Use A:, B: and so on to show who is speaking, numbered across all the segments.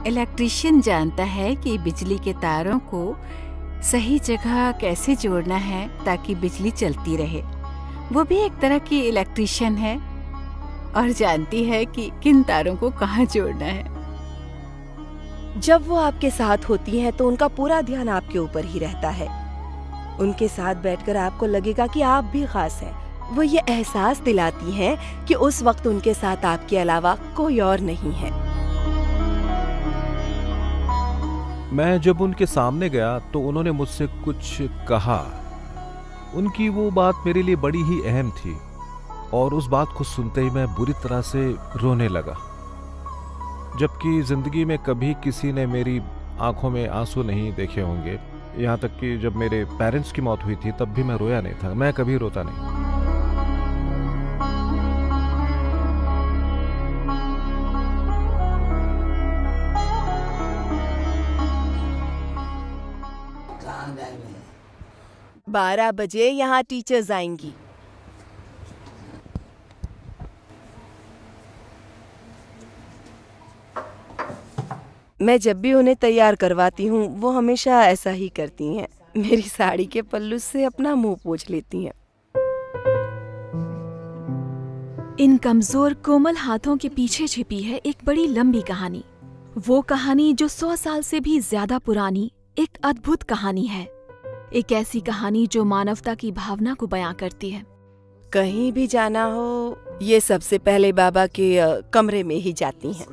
A: Electrician जानता है कि बिजली के तारों को सही जगह कैसे जोड़ना है ताकि बिजली चलती रहे। वो भी एक तरह की इलेक्ट्रिशियन है और जानती है कि किन तारों को कहाँ जोड़ना है।
B: जब वो आपके साथ होती हैं तो उनका पूरा ध्यान आपके ऊपर ही रहता है। उनके साथ बैठकर आपको लगेगा कि आप भी खास हैं। वो ये एहसास दिलाती हैं कि उस वक्त उनके साथ आपके अलावा कोई और नहीं है।
C: मैं जब उनके सामने गया तो उन्होंने मुझसे कुछ कहा। उनकी वो बात मेरे लिए बड़ी ही अहम थी और उस बात को सुनते ही मैं बुरी तरह से रोने लगा। जबकि जिंदगी में कभी किसी ने मेरी आंखों में आंसू नहीं देखे होंगे। यहाँ तक कि जब मेरे पेरेंट्स की मौत हुई थी तब भी मैं रोया नहीं था। मैं कभी रोता नहीं।
D: कहाँ जाएंगे?
B: 12 बजे यहाँ टीचर्स आएंगी। मैं जब भी उन्हें तैयार करवाती हूँ वो हमेशा ऐसा ही करती हैं। मेरी साड़ी के पल्लू से अपना मुंह पोंछ लेती हैं।
E: इन कमजोर कोमल हाथों के पीछे छिपी है एक बड़ी लंबी कहानी। वो कहानी जो 100 साल से भी ज्यादा पुरानी एक अद्भुत कहानी है। एक ऐसी कहानी जो मानवता की भावना को बयां करती है।
B: कहीं भी जाना हो ये सबसे पहले बाबा के कमरे में ही जाती हैं।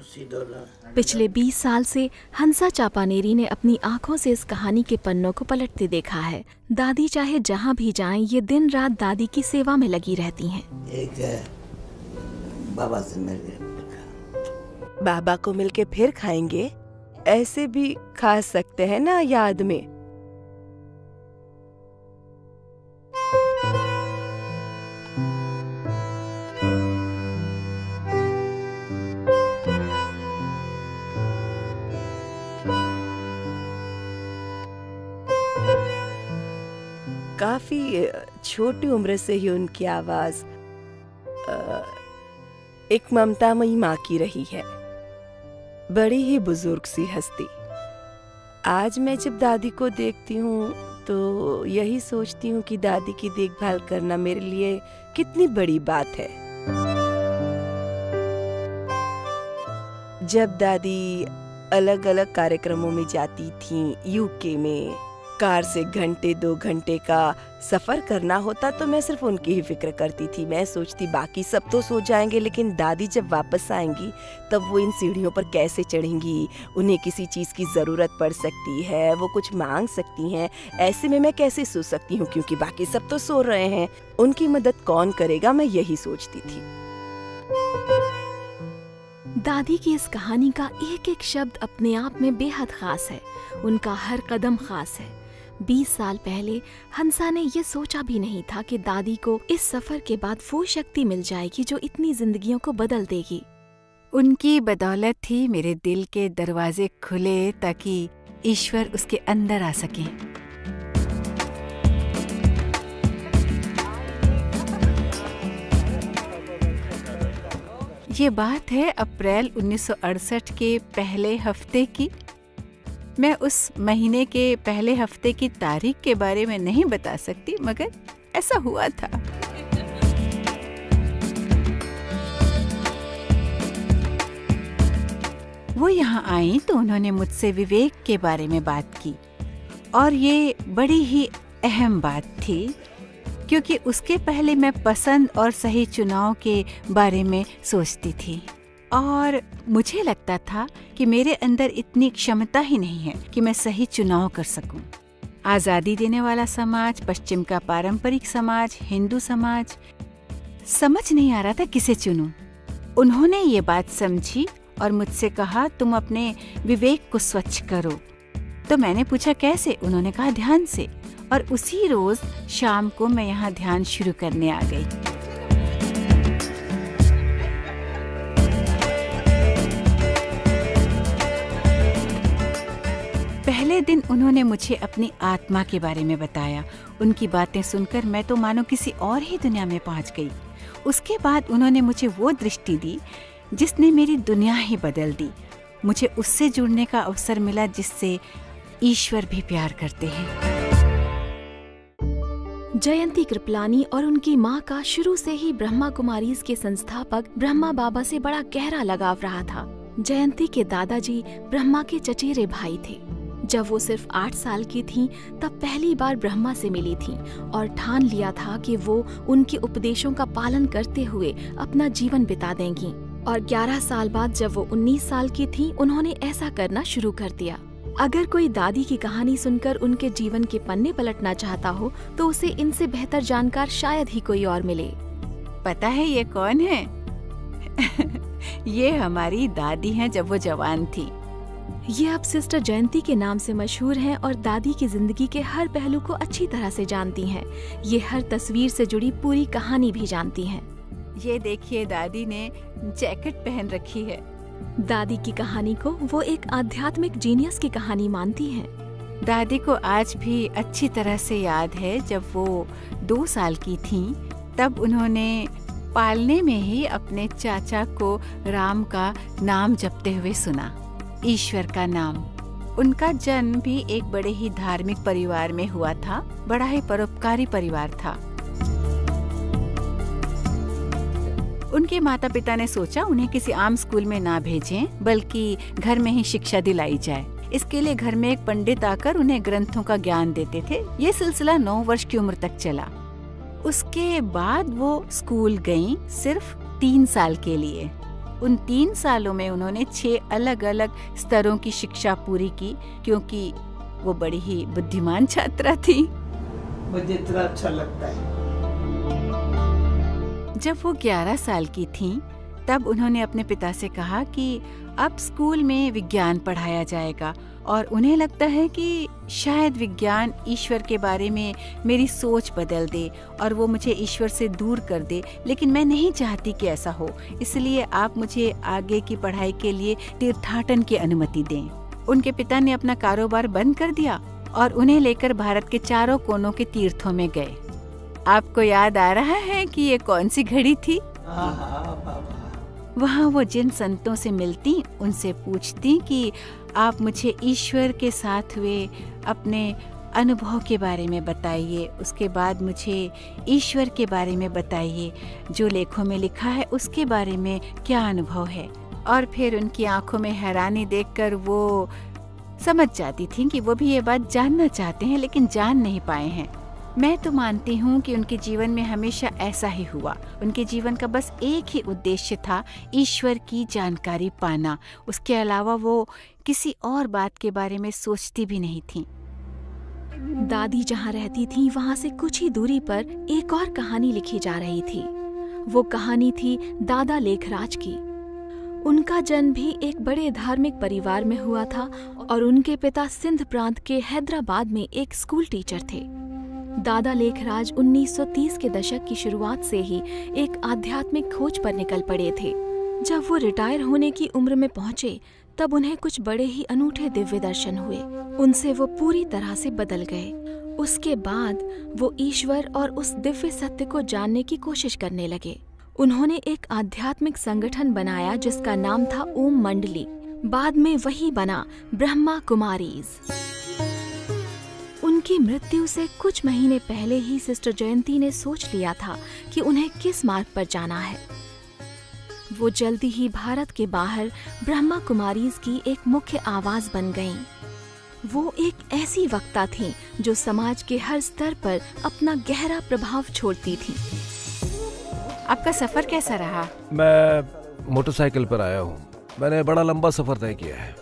E: पिछले 20 साल से हंसा चापानेरी ने अपनी आंखों से इस कहानी के पन्नों को पलटते देखा है। दादी चाहे जहाँ भी जाएं, ये दिन रात दादी की सेवा में लगी रहती हैं।
D: एक बाबा से मिल
B: बाबा को मिलके फिर खाएंगे। ऐसे भी खा सकते हैं ना याद में। काफी छोटी उम्र से ही उनकी आवाज एक ममतामयी माँ की रही है। बड़ी ही बुजुर्ग सी हस्ती। आज मैं जब दादी को देखती हूँ तो यही सोचती हूँ कि दादी की देखभाल करना मेरे लिए कितनी बड़ी बात है। जब दादी अलग अलग कार्यक्रमों में जाती थीं, यूके में कार से घंटे 2 घंटे का सफर करना होता तो मैं सिर्फ उनकी ही फिक्र करती थी। मैं सोचती बाकी सब तो सो जाएंगे लेकिन दादी जब वापस आएंगी तब वो इन सीढ़ियों पर कैसे चढ़ेंगी। उन्हें किसी चीज की जरूरत पड़ सकती है, वो कुछ मांग सकती हैं। ऐसे में मैं कैसे सो सकती हूँ क्योंकि बाकी सब तो सो रहे हैं। उनकी मदद कौन करेगा, मैं यही सोचती थी।
E: दादी की इस कहानी का एक एक शब्द अपने आप में बेहद खास है। उनका हर कदम खास है। 20 साल पहले हंसा ने ये सोचा भी नहीं था कि दादी को इस सफर के बाद वो शक्ति मिल जाएगी जो इतनी जिंदगियों को बदल देगी।
A: उनकी बदौलत ही मेरे दिल के दरवाजे खुले ताकि ईश्वर उसके अंदर आ सके। ये बात है अप्रैल 1968 के पहले हफ्ते की। मैं उस महीने के पहले हफ्ते की तारीख के बारे में नहीं बता सकती, मगर ऐसा हुआ था। वो यहाँ आई तो उन्होंने मुझसे विवेक के बारे में बात की और ये बड़ी ही अहम बात थी क्योंकि उसके पहले मैं पसंद और सही चुनाव के बारे में सोचती थी और मुझे लगता था कि मेरे अंदर इतनी क्षमता ही नहीं है कि मैं सही चुनाव कर सकूं। आज़ादी देने वाला समाज, पश्चिम का पारंपरिक समाज, हिंदू समाज, समझ नहीं आ रहा था किसे चुनूं। उन्होंने ये बात समझी और मुझसे कहा तुम अपने विवेक को स्वच्छ करो। तो मैंने पूछा कैसे? उन्होंने कहा ध्यान से। और उसी रोज शाम को मैं यहाँ ध्यान शुरू करने आ गई। पहले दिन उन्होंने मुझे अपनी आत्मा के बारे में बताया। उनकी बातें सुनकर मैं तो मानो किसी और ही दुनिया में पहुंच गई। उसके बाद उन्होंने मुझे वो दृष्टि दी जिसने मेरी दुनिया ही बदल दी। मुझे उससे जुड़ने का अवसर मिला जिससे ईश्वर भी प्यार करते हैं।
E: जयंती कृपलानी और उनकी माँ का शुरू से ही ब्रह्मा कुमारीज के संस्थापक ब्रह्मा बाबा से बड़ा गहरा लगाव रहा था। जयंती के दादाजी ब्रह्मा के चचेरे भाई थे। जब वो सिर्फ 8 साल की थीं, तब पहली बार ब्रह्मा से मिली थीं और ठान लिया था कि वो उनके उपदेशों का पालन करते हुए अपना जीवन बिता देंगी। और 11 साल बाद जब वो 19 साल की थीं, उन्होंने ऐसा करना शुरू कर दिया। अगर कोई दादी की कहानी सुनकर उनके जीवन के पन्ने पलटना चाहता हो तो उसे इनसे बेहतर जानकार शायद ही कोई और मिले।
A: पता है ये कौन है? ये हमारी दादी हैं जब वो जवान थी।
E: ये अब सिस्टर जयंती के नाम से मशहूर हैं और दादी की जिंदगी के हर पहलू को अच्छी तरह से जानती हैं। ये हर तस्वीर से जुड़ी पूरी कहानी भी जानती हैं।
A: ये देखिए, दादी ने जैकेट पहन रखी है।
E: दादी की कहानी को वो एक आध्यात्मिक जीनियस की कहानी मानती हैं।
A: दादी को आज भी अच्छी तरह से याद है, जब वो 2 साल की थीं, तब उन्होंने पालने में ही अपने चाचा को राम का नाम जपते हुए सुना, ईश्वर का नाम। उनका जन्म भी एक बड़े ही धार्मिक परिवार में हुआ था, बड़ा ही परोपकारी परिवार था। उनके माता पिता ने सोचा उन्हें किसी आम स्कूल में ना भेजें, बल्कि घर में ही शिक्षा दिलाई जाए। इसके लिए घर में एक पंडित आकर उन्हें ग्रंथों का ज्ञान देते थे। ये सिलसिला 9 वर्ष की उम्र तक चला। उसके बाद वो स्कूल गईं, सिर्फ 3 साल के लिए। उन 3 सालों में उन्होंने 6 अलग अलग स्तरों की शिक्षा पूरी की, क्योंकि वो बड़ी ही बुद्धिमान छात्रा थी।
D: मुझे इतना अच्छा लगता है।
A: जब वो 11 साल की थीं, तब उन्होंने अपने पिता से कहा कि अब स्कूल में विज्ञान पढ़ाया जाएगा और उन्हें लगता है कि शायद विज्ञान ईश्वर के बारे में मेरी सोच बदल दे और वो मुझे ईश्वर से दूर कर दे, लेकिन मैं नहीं चाहती कि ऐसा हो, इसलिए आप मुझे आगे की पढ़ाई के लिए तीर्थाटन की अनुमति दें। उनके पिता ने अपना कारोबार बंद कर दिया और उन्हें लेकर भारत के चारों कोनों के तीर्थों में गए। आपको याद आ रहा है कि ये कौन सी घड़ी थी? वहाँ वो जिन संतों से मिलती, उनसे पूछती कि आप मुझे ईश्वर के साथ हुए अपने अनुभव के बारे में बताइए, उसके बाद मुझे ईश्वर के बारे में बताइए, जो लेखों में लिखा है उसके बारे में क्या अनुभव है। और फिर उनकी आंखों में हैरानी देखकर वो समझ जाती थी कि वो भी ये बात जानना चाहते हैं, लेकिन जान नहीं पाए हैं। मैं तो मानती हूँ कि उनके जीवन में हमेशा ऐसा ही हुआ। उनके जीवन का बस एक ही उद्देश्य था, ईश्वर की जानकारी पाना। उसके अलावा वो किसी और बात के बारे में सोचती भी नहीं थी।
E: दादी जहाँ रहती थी, वहाँ से कुछ ही दूरी पर एक और कहानी लिखी जा रही थी। वो कहानी थी दादा लेखराज की। उनका जन्म भी एक बड़े धार्मिक परिवार में हुआ था और उनके पिता सिंध प्रांत के हैदराबाद में एक स्कूल टीचर थे। दादा लेखराज 1930 के दशक की शुरुआत से ही एक आध्यात्मिक खोज पर निकल पड़े थे। जब वो रिटायर होने की उम्र में पहुंचे, तब उन्हें कुछ बड़े ही अनूठे दिव्य दर्शन हुए। उनसे वो पूरी तरह से बदल गए। उसके बाद वो ईश्वर और उस दिव्य सत्य को जानने की कोशिश करने लगे। उन्होंने एक आध्यात्मिक संगठन बनाया जिसका नाम था ओम मंडली। बाद में वही बना ब्रह्मा कुमारीज। उनकी मृत्यु से कुछ महीने पहले ही सिस्टर जयंती ने सोच लिया था कि उन्हें किस मार्ग पर जाना है। वो जल्दी ही भारत के बाहर ब्रह्मा कुमारीज की एक मुख्य आवाज बन गईं। वो एक ऐसी वक्ता थीं जो समाज के हर स्तर पर अपना गहरा प्रभाव छोड़ती थीं।
A: आपका सफर कैसा रहा?
C: मैं मोटरसाइकिल पर आया हूँ। मैंने बड़ा लंबा सफर तय किया है।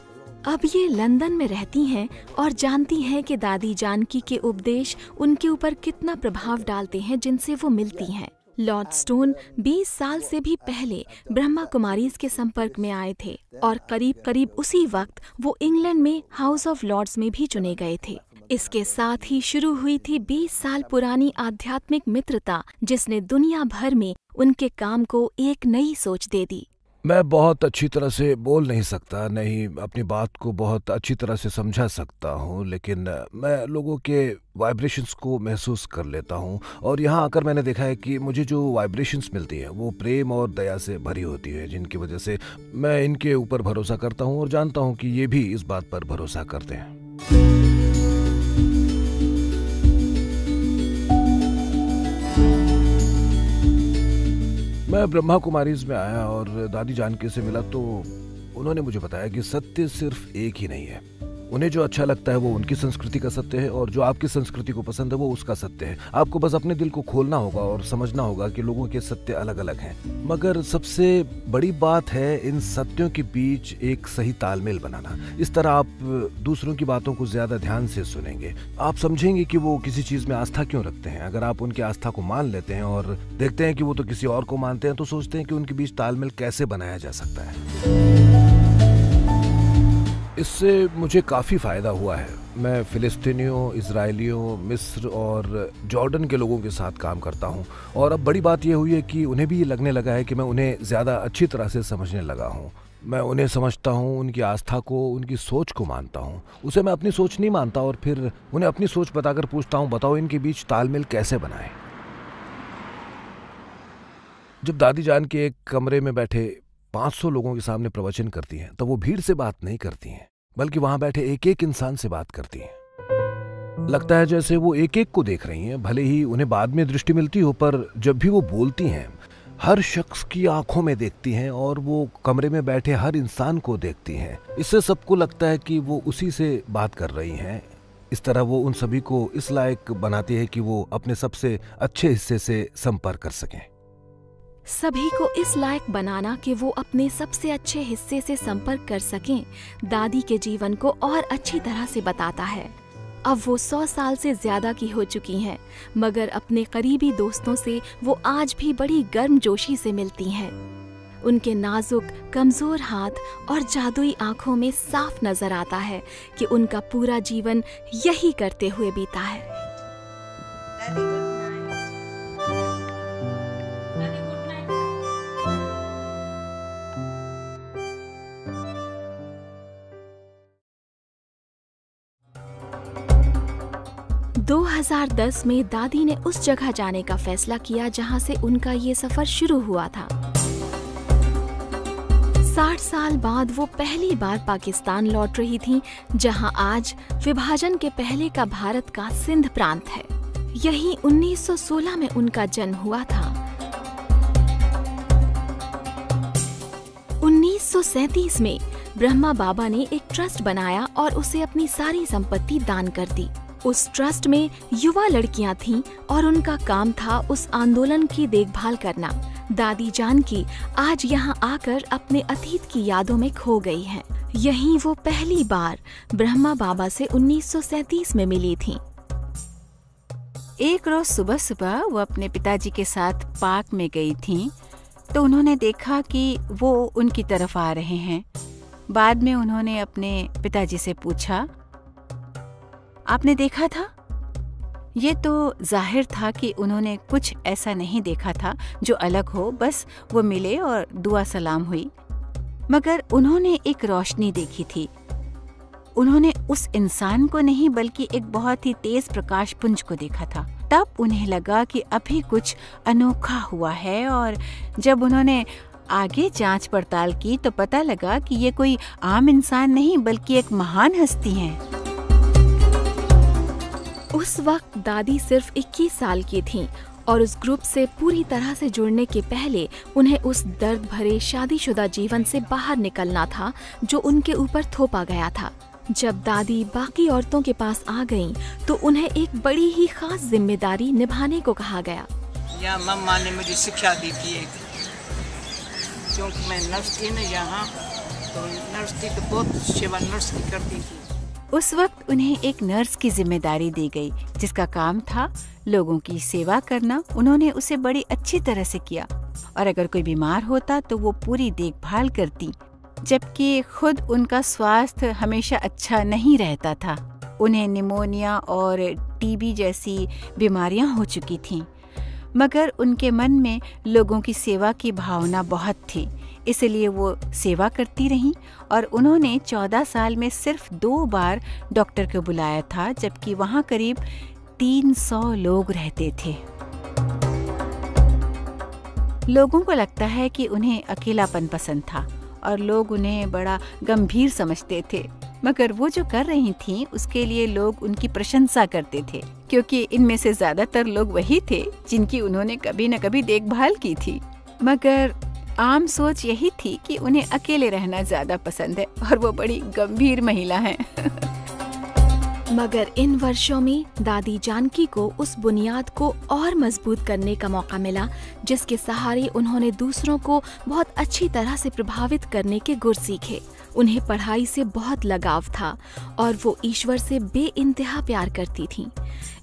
E: अब ये लंदन में रहती हैं और जानती हैं कि दादी जानकी के उपदेश उनके ऊपर कितना प्रभाव डालते हैं जिनसे वो मिलती हैं। लॉर्ड स्टोन 20 साल से भी पहले ब्रह्मा कुमारीज के संपर्क में आए थे और करीब करीब उसी वक्त वो इंग्लैंड में हाउस ऑफ लॉर्ड्स में भी चुने गए थे। इसके साथ ही शुरू हुई थी 20 साल पुरानी आध्यात्मिक मित्रता, जिसने दुनिया भर में उनके काम को एक नई सोच दे दी।
C: मैं बहुत अच्छी तरह से बोल नहीं सकता, नहीं अपनी बात को बहुत अच्छी तरह से समझा सकता हूँ, लेकिन मैं लोगों के वाइब्रेशंस को महसूस कर लेता हूँ। और यहाँ आकर मैंने देखा है कि मुझे जो वाइब्रेशंस मिलती हैं वो प्रेम और दया से भरी होती है, जिनकी वजह से मैं इनके ऊपर भरोसा करता हूँ और जानता हूँ कि ये भी इस बात पर भरोसा करते हैं। मैं ब्रह्मा कुमारीज में आया और दादी जानकी से मिला तो उन्होंने मुझे बताया कि सत्य सिर्फ एक ही नहीं है। उन्हें जो अच्छा लगता है वो उनकी संस्कृति का सत्य है और जो आपकी संस्कृति को पसंद है वो उसका सत्य है। आपको बस अपने दिल को खोलना होगा और समझना होगा कि लोगों के सत्य अलग अलग हैं, मगर सबसे बड़ी बात है इन सत्यों के बीच एक सही तालमेल बनाना। इस तरह आप दूसरों की बातों को ज्यादा ध्यान से सुनेंगे, आप समझेंगे कि वो किसी चीज में आस्था क्यों रखते हैं। अगर आप उनकी आस्था को मान लेते हैं और देखते हैं कि वो तो किसी और को मानते हैं, तो सोचते हैं कि उनके बीच तालमेल कैसे बनाया जा सकता है। इससे मुझे काफ़ी फ़ायदा हुआ है। मैं फ़िलिस्तीनियों, इजरायलियों, मिस्र और जॉर्डन के लोगों के साथ काम करता हूँ और अब बड़ी बात यह हुई है कि उन्हें भी ये लगने लगा है कि मैं उन्हें ज़्यादा अच्छी तरह से समझने लगा हूँ। मैं उन्हें समझता हूँ, उनकी आस्था को, उनकी सोच को मानता हूँ। उसे मैं अपनी सोच नहीं मानता और फिर उन्हें अपनी सोच बताकर पूछता हूँ, बताओ इनके बीच तालमेल कैसे बनाएं। जब दादी जान के एक कमरे में बैठे 500 लोगों के सामने प्रवचन करती हैं, तो वो भीड़ से बात नहीं करती हैं, बल्कि वहां बैठे एक एक इंसान से बात करती हैं। लगता है जैसे वो एक एक को देख रही हैं, भले ही उन्हें बाद में दृष्टि मिलती हो, पर जब भी वो बोलती हैं हर शख्स की आंखों में देखती हैं और वो कमरे में बैठे हर इंसान को देखती हैं। इससे सबको लगता है कि वो उसी से बात कर रही हैं। इस तरह वो उन सभी को इस लायक बनाती है कि वो अपने सबसे अच्छे हिस्से से संपर्क कर सकें।
E: सभी को इस लायक बनाना कि वो अपने सबसे अच्छे हिस्से से संपर्क कर सकें, दादी के जीवन को और अच्छी तरह से बताता है। अब वो 100 साल से ज्यादा की हो चुकी हैं, मगर अपने करीबी दोस्तों से वो आज भी बड़ी गर्मजोशी से मिलती हैं। उनके नाजुक, कमजोर हाथ और जादुई आंखों में साफ नजर आता है कि उनका पूरा जीवन यही करते हुए बीता है। 2010 में दादी ने उस जगह जाने का फैसला किया जहां से उनका ये सफर शुरू हुआ था। 60 साल बाद वो पहली बार पाकिस्तान लौट रही थीं, जहां आज विभाजन के पहले का भारत का सिंध प्रांत है। यहीं 1916 में उनका जन्म हुआ था। 1937 में ब्रह्मा बाबा ने एक ट्रस्ट बनाया और उसे अपनी सारी संपत्ति दान कर दी। उस ट्रस्ट में युवा लड़कियां थीं और उनका काम था उस आंदोलन की देखभाल करना। दादी जानकी आज यहाँ आकर अपने अतीत की यादों में खो गई हैं। यहीं वो पहली बार ब्रह्मा बाबा से 1937 में मिली थीं।
A: एक रोज सुबह सुबह वो अपने पिताजी के साथ पार्क में गई थीं, तो उन्होंने देखा कि वो उनकी तरफ आ रहे हैं। बाद में उन्होंने अपने पिताजी से पूछा, आपने देखा था? ये तो जाहिर था कि उन्होंने कुछ ऐसा नहीं देखा था जो अलग हो, बस वो मिले और दुआ सलाम हुई। मगर उन्होंने एक रोशनी देखी थी। उन्होंने उस इंसान को नहीं बल्कि एक बहुत ही तेज प्रकाश पुंज को देखा था। तब उन्हें लगा कि अभी कुछ अनोखा हुआ है और जब उन्होंने आगे जांच पड़ताल की तो पता लगा कि ये कोई आम इंसान नहीं बल्कि एक महान हस्ती है।
E: उस वक्त दादी सिर्फ 21 साल की थीं और उस ग्रुप से पूरी तरह से जुड़ने के पहले उन्हें उस दर्द भरे शादीशुदा जीवन से बाहर निकलना था जो उनके ऊपर थोपा गया था। जब दादी बाकी औरतों के पास आ गईं, तो उन्हें एक बड़ी ही खास जिम्मेदारी निभाने को कहा गया।
D: यहाँ मम्मा ने मुझे शिक्षा दी थी, क्योंकि मैं नर्स थी न यहाँ, तो नर्स थी तो बहुत सेवा नर्स की करती थी।
A: उस वक्त उन्हें एक नर्स की जिम्मेदारी दी गई, जिसका काम था लोगों की सेवा करना। उन्होंने उसे बड़ी अच्छी तरह से किया और अगर कोई बीमार होता तो वो पूरी देखभाल करती, जबकि खुद उनका स्वास्थ्य हमेशा अच्छा नहीं रहता था। उन्हें निमोनिया और टीबी जैसी बीमारियां हो चुकी थीं, मगर उनके मन में लोगों की सेवा की भावना बहुत थी। इसलिए वो सेवा करती रहीं और उन्होंने 14 साल में सिर्फ 2 बार डॉक्टर को बुलाया था, जबकि वहाँ करीब 300 लोग रहते थे। लोगों को लगता है कि उन्हें अकेलापन पसंद था और लोग उन्हें बड़ा गंभीर समझते थे, मगर वो जो कर रही थीं उसके लिए लोग उनकी प्रशंसा करते थे, क्योंकि इनमें से ज्यादातर लोग वही थे जिनकी उन्होंने कभी न कभी देखभाल की थी। मगर आम सोच यही थी कि उन्हें अकेले रहना ज्यादा पसंद है और वो बड़ी गंभीर महिला हैं।
E: मगर इन वर्षों में दादी जानकी को उस बुनियाद को और मजबूत करने का मौका मिला जिसके सहारे उन्होंने दूसरों को बहुत अच्छी तरह से प्रभावित करने के गुर सीखे। उन्हें पढ़ाई से बहुत लगाव था और वो ईश्वर से बेइंतहा प्यार करती थीं।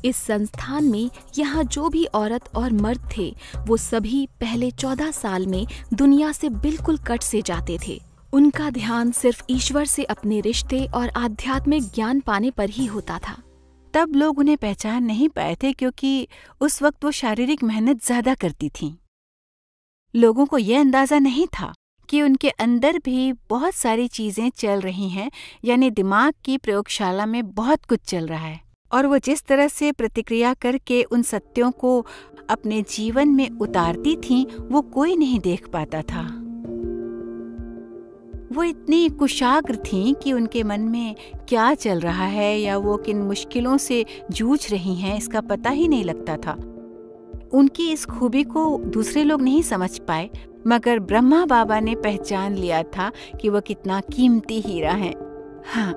E: इस संस्थान में यहाँ जो भी औरत और मर्द थे वो सभी पहले 14 साल में दुनिया से बिल्कुल कट से जाते थे। उनका ध्यान सिर्फ ईश्वर से अपने रिश्ते और आध्यात्मिक ज्ञान पाने पर ही होता था।
A: तब लोग उन्हें पहचान नहीं पाए थे क्योंकि उस वक्त वो शारीरिक मेहनत ज्यादा करती थीं। लोगों को ये अंदाजा नहीं था कि उनके अंदर भी बहुत सारी चीजें चल रही हैं, यानी दिमाग की प्रयोगशाला में बहुत कुछ चल रहा है, और वो जिस तरह से प्रतिक्रिया करके उन सत्यों को अपने जीवन में उतारती थीं, वो कोई नहीं देख पाता था। वो इतनी कुशाग्र थीं कि उनके मन में क्या चल रहा है या वो किन मुश्किलों से जूझ रही हैं इसका पता ही नहीं लगता था। उनकी इस खूबी को दूसरे लोग नहीं समझ पाए, मगर ब्रह्मा बाबा ने पहचान लिया था कि वो कितना कीमती हीरा है। हाँ,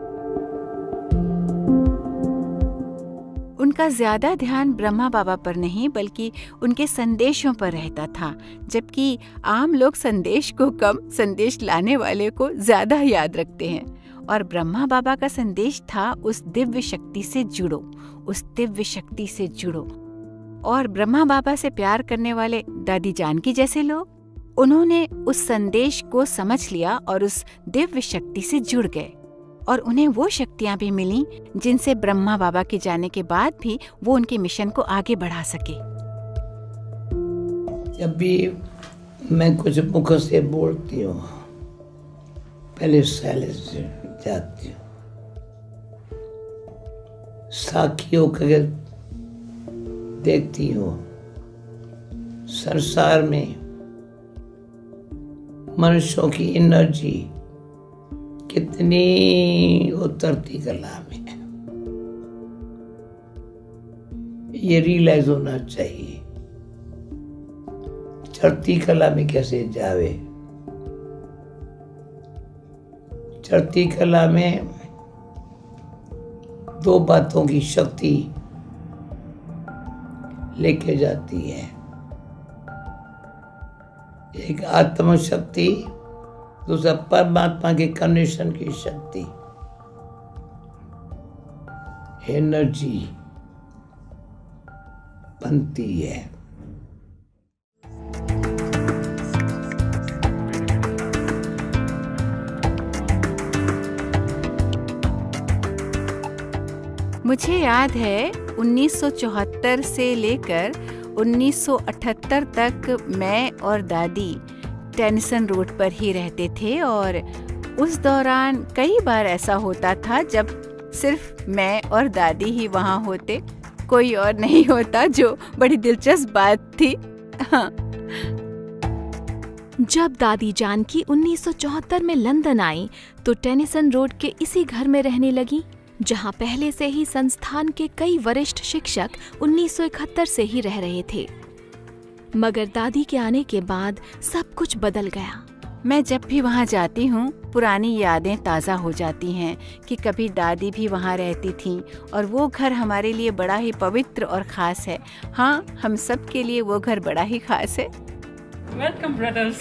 A: उनका ज्यादा ध्यान ब्रह्मा बाबा पर नहीं बल्कि उनके संदेशों पर रहता था, जबकि आम लोग संदेश को कम, संदेश लाने वाले को ज्यादा याद रखते हैं। और ब्रह्मा बाबा का संदेश था उस दिव्य शक्ति से जुड़ो, उस दिव्य शक्ति से जुड़ो। और ब्रह्मा बाबा से प्यार करने वाले दादी जानकी जैसे लोग, उन्होंने उस संदेश को समझ लिया और उस दिव्य शक्ति से जुड़ गए, और उन्हें वो शक्तियां भी मिली जिनसे ब्रह्मा बाबा के जाने के बाद भी वो उनके मिशन को आगे बढ़ा सके।
F: जब भी मैं कुछ मुख से बोलती हूँ, पहले साइलेंस जाती हूँ, साखियों को देखती हूँ। संसार में मनुष्यों की एनर्जी कितनी उतरती कला में, ये रियलाइज होना चाहिए। चढ़ती कला में कैसे जावे। चढ़ती कला में 2 बातों की शक्ति लेके जाती है, एक आत्म शक्ति, दूसरा परमात्मा के कनेक्शन की शक्ति, एनर्जी बनती है।
A: मुझे याद है 1974 से लेकर 1978 तक मैं और दादी टेनिसन रोड पर ही रहते थे, और उस दौरान कई बार ऐसा होता था जब सिर्फ मैं और दादी ही वहाँ होते, कोई और नहीं होता, जो बड़ी दिलचस्प बात थी। हाँ।
E: जब दादी जानकी 1974 में लंदन आई तो टेनिसन रोड के इसी घर में रहने लगी, जहाँ पहले से ही संस्थान के कई वरिष्ठ शिक्षक 1971 से ही रह रहे थे। मगर दादी के आने के बाद सब कुछ बदल गया।
A: मैं जब भी वहाँ जाती हूँ पुरानी यादें ताज़ा हो जाती हैं कि कभी दादी भी वहाँ रहती थीं, और वो घर हमारे लिए बड़ा ही पवित्र और ख़ास है। हाँ, हम सब के लिए वो घर बड़ा ही ख़ास है।
D: Welcome, brothers.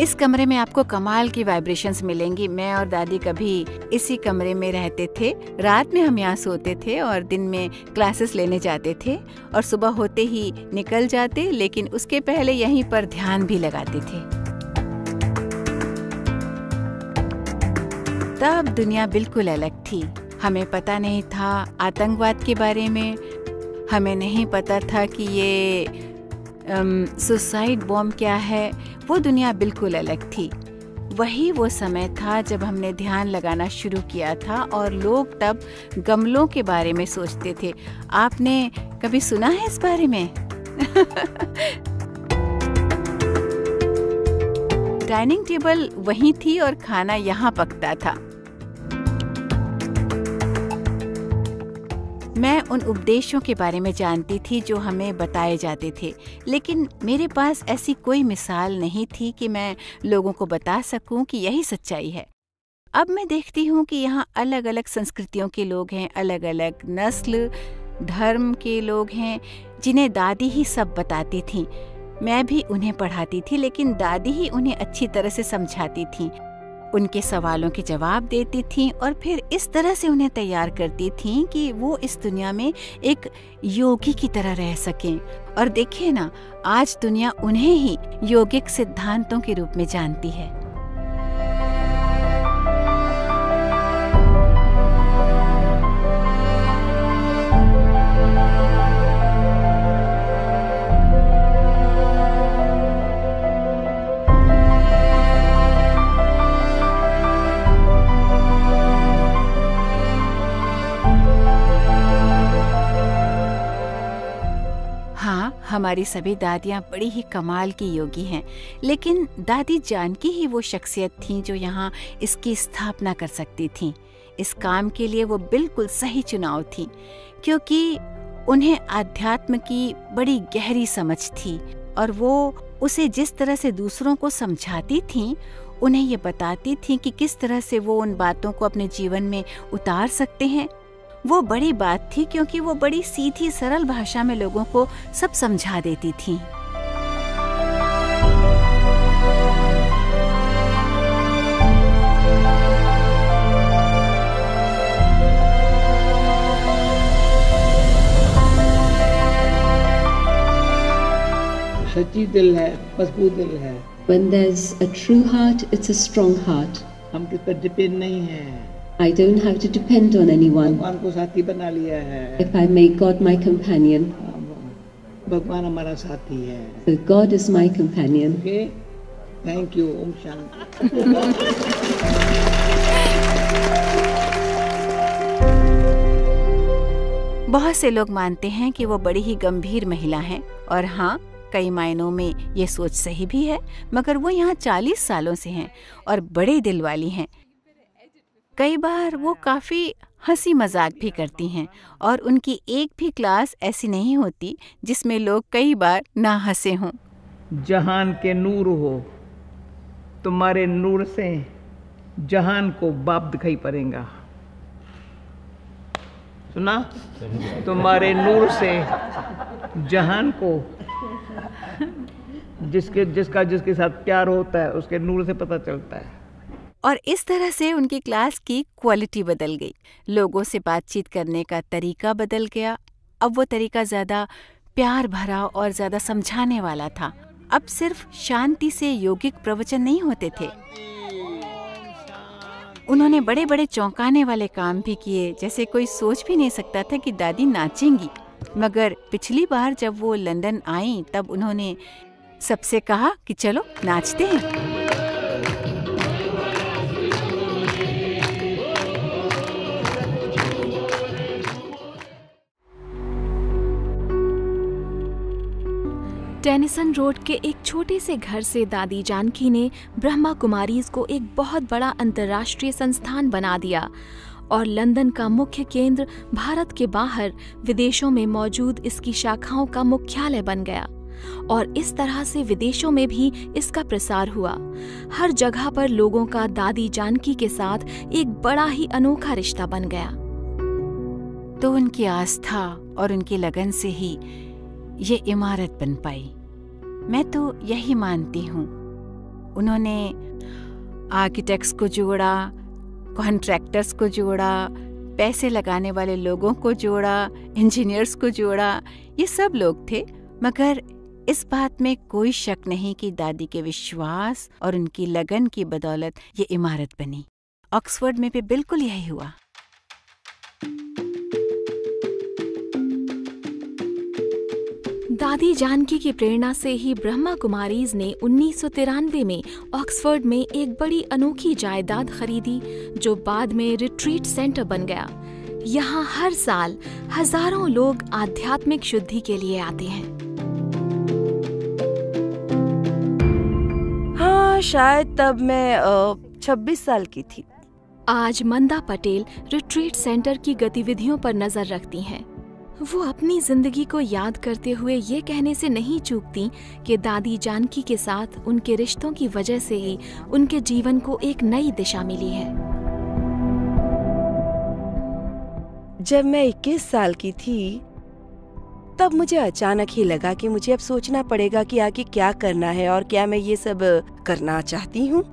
A: इस कमरे में आपको कमाल की वाइब्रेशंस मिलेंगी। मैं और दादी कभी इसी कमरे में रहते थे। रात में हम यहाँ सोते थे और दिन में क्लासेस लेने जाते थे, और सुबह होते ही निकल जाते, लेकिन उसके पहले यहीं पर ध्यान भी लगाते थे। तब दुनिया बिल्कुल अलग थी। हमें पता नहीं था आतंकवाद के बारे में, हमें नहीं पता था कि ये सुसाइड बॉम्ब क्या है, वो दुनिया बिल्कुल अलग थी। वही वो समय था जब हमने ध्यान लगाना शुरू किया था और लोग तब गमलों के बारे में सोचते थे। आपने कभी सुना है इस बारे में? डाइनिंग टेबल वहीं थी और खाना यहाँ पकता था। मैं उन उपदेशों के बारे में जानती थी जो हमें बताए जाते थे, लेकिन मेरे पास ऐसी कोई मिसाल नहीं थी कि मैं लोगों को बता सकूं कि यही सच्चाई है। अब मैं देखती हूँ कि यहाँ अलग अलग संस्कृतियों के लोग हैं, अलग अलग नस्ल धर्म के लोग हैं, जिन्हें दादी ही सब बताती थीं। मैं भी उन्हें पढ़ाती थी, लेकिन दादी ही उन्हें अच्छी तरह से समझाती थीं, उनके सवालों के जवाब देती थीं और फिर इस तरह से उन्हें तैयार करती थीं कि वो इस दुनिया में एक योगी की तरह रह सकें। और देखिए ना, आज दुनिया उन्हें ही योगिक सिद्धांतों के रूप में जानती है। हमारी सभी दादियाँ बड़ी ही कमाल की योगी हैं, लेकिन दादी जानकी ही वो शख्सियत थीं जो यहाँ इसकी स्थापना कर सकती थीं। इस काम के लिए वो बिल्कुल सही चुनाव थीं, क्योंकि उन्हें आध्यात्म की बड़ी गहरी समझ थी और वो उसे जिस तरह से दूसरों को समझाती थीं, उन्हें ये बताती थीं कि किस तरह से वो उन बातों को अपने जीवन में उतार सकते हैं। वो बड़ी बात थी, क्योंकि वो बड़ी सीधी सरल भाषा में लोगों को सब समझा देती थीं।
F: सच्ची दिल है, मजबूत दिल है।
G: When there's a true heart, it's a strong heart.
F: हम किस पर डिपेंड नहीं हैं।
G: I don't have to depend on anyone.
F: भगवान को साथी बना लिया है।
G: If I make God my companion,
F: भगवान हमारा साथी है।
G: so God is my companion.
F: Okay? Thank you. Om Shanti.
A: बहुत से लोग मानते हैं कि वो बड़ी ही गंभीर महिला हैं, और हाँ, कई मायनों में ये सोच सही भी है, मगर वो यहाँ 40 सालों से हैं और बड़े दिल वाली हैं। कई बार वो काफ़ी हंसी मजाक भी करती हैं, और उनकी एक भी क्लास ऐसी नहीं होती जिसमें लोग कई बार ना हंसे हों।
F: जहान के नूर हो, तुम्हारे नूर से जहान को बाप दिखाई पड़ेगा। सुना? तुम्हारे नूर से जहान को, जिसके साथ प्यार होता है उसके नूर से पता चलता है।
A: और इस तरह से उनकी क्लास की क्वालिटी बदल गई, लोगों से बातचीत करने का तरीका बदल गया। अब वो तरीका ज़्यादा प्यार भरा और ज़्यादा समझाने वाला था। अब सिर्फ शांति से यौगिक प्रवचन नहीं होते थे, उन्होंने बड़े बड़े चौंकाने वाले काम भी किए, जैसे कोई सोच भी नहीं सकता था कि दादी नाचेंगी। मगर पिछली बार जब वो लंदन आई, तब उन्होंने सबसे कहा कि चलो नाचते हैं।
E: टेनिसन रोड के एक छोटे से घर से दादी जानकी ने ब्रह्मा कुमारीज को एक बहुत बड़ा अंतर्राष्ट्रीय संस्थान बना दिया और लंदन का मुख्य केंद्र भारत के बाहर विदेशों में मौजूद इसकी शाखाओं का मुख्यालय बन गया। और इस तरह से विदेशों में भी इसका प्रसार हुआ। हर जगह पर लोगों का दादी जानकी के साथ एक बड़ा ही अनोखा रिश्ता बन गया।
A: तो उनकी आस्था और उनकी लगन से ही ये इमारत बन पाई। मैं तो यही मानती हूँ। उन्होंने आर्किटेक्ट्स को जोड़ा, कॉन्ट्रैक्टर्स को जोड़ा, पैसे लगाने वाले लोगों को जोड़ा, इंजीनियर्स को जोड़ा। ये सब लोग थे, मगर इस बात में कोई शक नहीं कि दादी के विश्वास और उनकी लगन की बदौलत ये इमारत बनी। ऑक्सफोर्ड में भी बिल्कुल यही हुआ।
E: दादी जानकी की प्रेरणा से ही ब्रह्मा कुमारीज ने 1993 में ऑक्सफोर्ड में एक बड़ी अनोखी जायदाद खरीदी जो बाद में रिट्रीट सेंटर बन गया। यहाँ हर साल हजारों लोग आध्यात्मिक शुद्धि के लिए आते हैं।
B: हाँ, शायद तब मैं 26 साल की थी।
E: आज मंदा पटेल रिट्रीट सेंटर की गतिविधियों पर नजर रखती हैं। वो अपनी जिंदगी को याद करते हुए ये कहने से नहीं चूकती कि दादी जानकी के साथ उनके रिश्तों की वजह से ही उनके जीवन को एक नई दिशा मिली है।
B: जब मैं 21 साल की थी तब मुझे अचानक ही लगा कि मुझे अब सोचना पड़ेगा कि आगे क्या करना है और क्या मैं ये सब करना चाहती हूँ।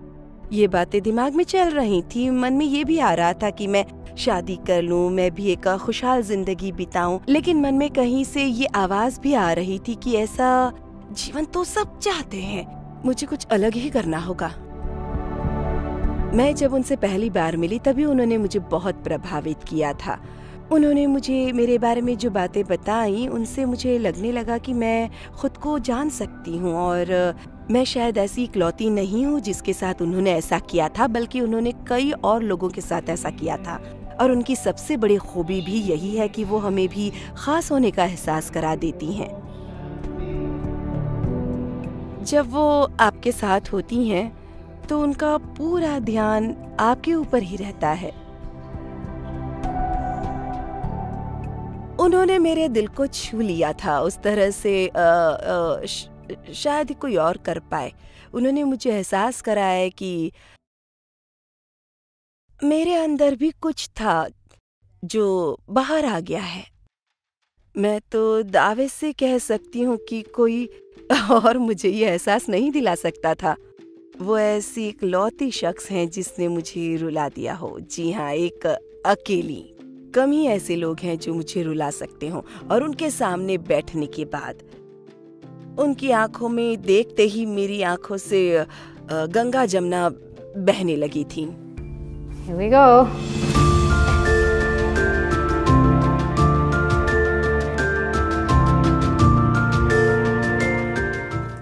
B: ये बातें दिमाग में चल रही थी, मन में ये भी आ रहा था कि मैं शादी कर लूं, मैं भी एक खुशहाल जिंदगी बिताऊं। लेकिन मन में कहीं से ये आवाज भी आ रही थी कि ऐसा जीवन तो सब चाहते हैं, मुझे कुछ अलग ही करना होगा। मैं जब उनसे पहली बार मिली तभी उन्होंने मुझे बहुत प्रभावित किया था। उन्होंने मुझे मेरे बारे में जो बातें बताई उनसे मुझे लगने लगा कि मैं खुद को जान सकती हूँ और मैं शायद ऐसी इकलौती नहीं हूँ जिसके साथ उन्होंने ऐसा किया था, बल्कि उन्होंने कई और लोगों के साथ ऐसा किया था। और उनकी सबसे बड़ी खूबी भी यही है कि वो हमें भी खास होने का एहसास करा देती हैं। जब वो आपके साथ होती हैं तो उनका पूरा ध्यान आपके ऊपर ही रहता है। उन्होंने मेरे दिल को छू लिया था उस तरह से शायद कोई और कर पाए। उन्होंने मुझे एहसास कराया कि मेरे अंदर भी कुछ था जो बाहर आ गया है। मैं तो दावे से कह सकती हूँ कि कोई और मुझे ये एहसास नहीं दिला सकता था। वो ऐसी इकलौती शख्स हैं जिसने मुझे रुला दिया हो। जी हाँ, एक अकेली। कम ही ऐसे लोग हैं जो मुझे रुला सकते हो। और उनके सामने बैठने के बाद उनकी आंखों में देखते ही मेरी आंखों से गंगा जमुना बहने लगी थी।
H: Here we go.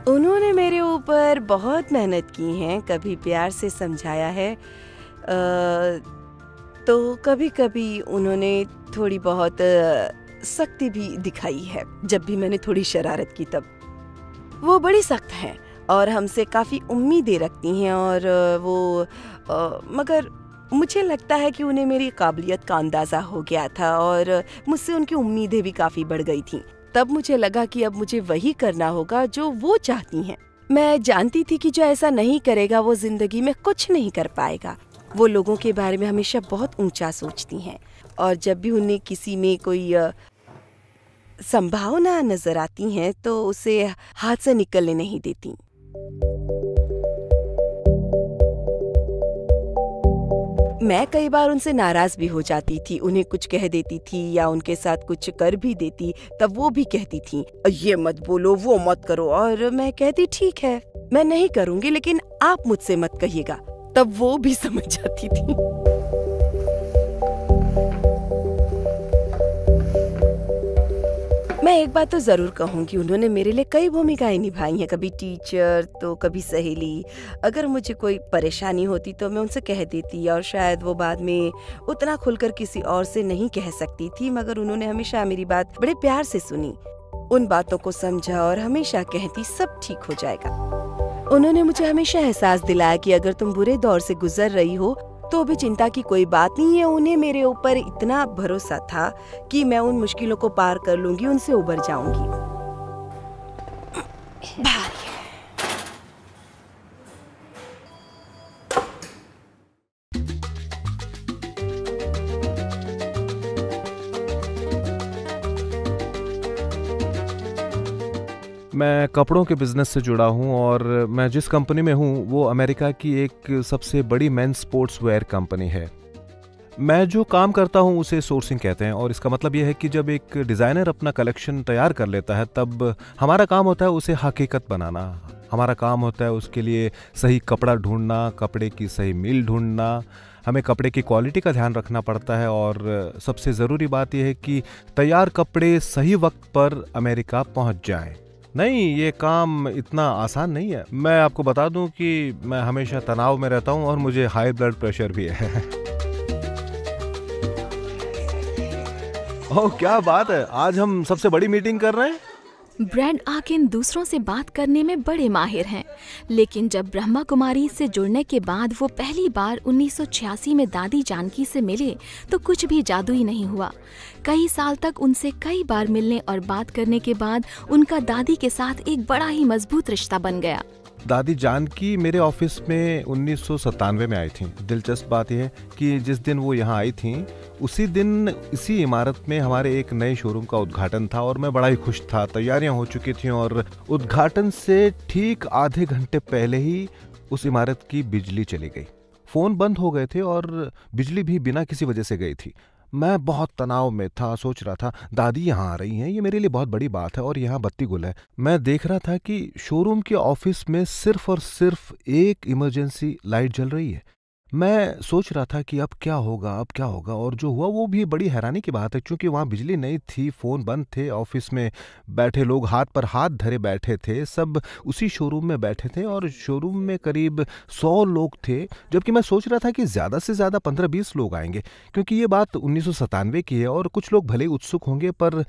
B: उन्होंने मेरे ऊपर बहुत मेहनत की है, कभी प्यार से समझाया है तो कभी कभी उन्होंने थोड़ी बहुत सख्ती भी दिखाई है। जब भी मैंने थोड़ी शरारत की तब वो बड़ी सख्त हैं और हमसे काफ़ी उम्मीदें रखती हैं और मगर मुझे लगता है कि उन्हें मेरी काबिलियत का अंदाज़ा हो गया था और मुझसे उनकी उम्मीदें भी काफ़ी बढ़ गई थीं। तब मुझे लगा कि अब मुझे वही करना होगा जो वो चाहती हैं। मैं जानती थी कि जो ऐसा नहीं करेगा वो जिंदगी में कुछ नहीं कर पाएगा। वो लोगों के बारे में हमेशा बहुत ऊंचा सोचती हैं और जब भी उन्हें किसी में कोई संभावना नजर आती हैं तो उसे हाथ से निकलने नहीं देती। मैं कई बार उनसे नाराज भी हो जाती थी, उन्हें कुछ कह देती थी या उनके साथ कुछ कर भी देती, तब वो भी कहती थी ये मत बोलो, वो मत करो, और मैं कहती ठीक है मैं नहीं करूंगी लेकिन आप मुझसे मत कहिएगा। तब वो भी समझ जाती थी। मैं एक बात तो जरूर कहूंगी, उन्होंने मेरे लिए कई भूमिकाएं निभाई हैं, कभी टीचर तो कभी सहेली। अगर मुझे कोई परेशानी होती तो मैं उनसे कह देती और शायद वो बाद में उतना खुलकर किसी और से नहीं कह सकती थी, मगर उन्होंने हमेशा मेरी बात बड़े प्यार से सुनी, उन बातों को समझा और हमेशा कहती सब ठीक हो जाएगा। उन्होंने मुझे हमेशा एहसास दिलाया कि अगर तुम बुरे दौर से गुजर रही हो तो भी चिंता की कोई बात नहीं है। उन्हें मेरे ऊपर इतना भरोसा था कि मैं उन मुश्किलों को पार कर लूंगी, उनसे उबर जाऊंगी।
C: मैं कपड़ों के बिजनेस से जुड़ा हूं और मैं जिस कंपनी में हूं वो अमेरिका की एक सबसे बड़ी मेंस स्पोर्ट्स वेयर कंपनी है। मैं जो काम करता हूं उसे सोर्सिंग कहते हैं और इसका मतलब यह है कि जब एक डिज़ाइनर अपना कलेक्शन तैयार कर लेता है तब हमारा काम होता है उसे हकीकत बनाना। हमारा काम होता है उसके लिए सही कपड़ा ढूंढना, कपड़े की सही मिल ढूंढना। हमें कपड़े की क्वालिटी का ध्यान रखना पड़ता है और सबसे ज़रूरी बात यह है कि तैयार कपड़े सही वक्त पर अमेरिका पहुंच जाएं। नहीं, ये काम इतना आसान नहीं है। मैं आपको बता दूं कि मैं हमेशा तनाव में रहता हूं और मुझे हाई ब्लड प्रेशर भी है। ओह, क्या बात है, आज हम सबसे बड़ी मीटिंग कर रहे हैं।
E: ब्रैड आकिन दूसरों से बात करने में बड़े माहिर हैं, लेकिन जब ब्रह्मा कुमारी से जुड़ने के बाद वो पहली बार 1986 में दादी जानकी से मिले तो कुछ भी जादुई नहीं हुआ। कई साल तक उनसे कई बार मिलने और बात करने के बाद उनका दादी के साथ एक बड़ा ही मजबूत रिश्ता बन गया।
C: दादी जानकी मेरे ऑफिस में 1997 में आई थी। दिलचस्प बात यह है कि जिस दिन वो यहाँ आई थी उसी दिन इसी इमारत में हमारे एक नए शोरूम का उद्घाटन था और मैं बड़ा ही खुश था। तैयारियां हो चुकी थीं और उद्घाटन से ठीक आधे घंटे पहले ही उस इमारत की बिजली चली गई। फोन बंद हो गए थे और बिजली भी बिना किसी वजह से गई थी। मैं बहुत तनाव में था, सोच रहा था दादी यहाँ आ रही हैं, ये मेरे लिए बहुत बड़ी बात है और यहाँ बत्ती गुल है। मैं देख रहा था कि शोरूम के ऑफिस में सिर्फ और सिर्फ एक इमरजेंसी लाइट जल रही है। मैं सोच रहा था कि अब क्या होगा, और जो हुआ वो भी बड़ी हैरानी की बात है, क्योंकि वहाँ बिजली नहीं थी, फ़ोन बंद थे, ऑफिस में बैठे लोग हाथ पर हाथ धरे बैठे थे, सब उसी शोरूम में बैठे थे और शोरूम में करीब 100 लोग थे, जबकि मैं सोच रहा था कि ज़्यादा से ज़्यादा 15-20 लोग आएंगे, क्योंकि ये बात 1997 की है और कुछ लोग भले ही उत्सुक होंगे, पर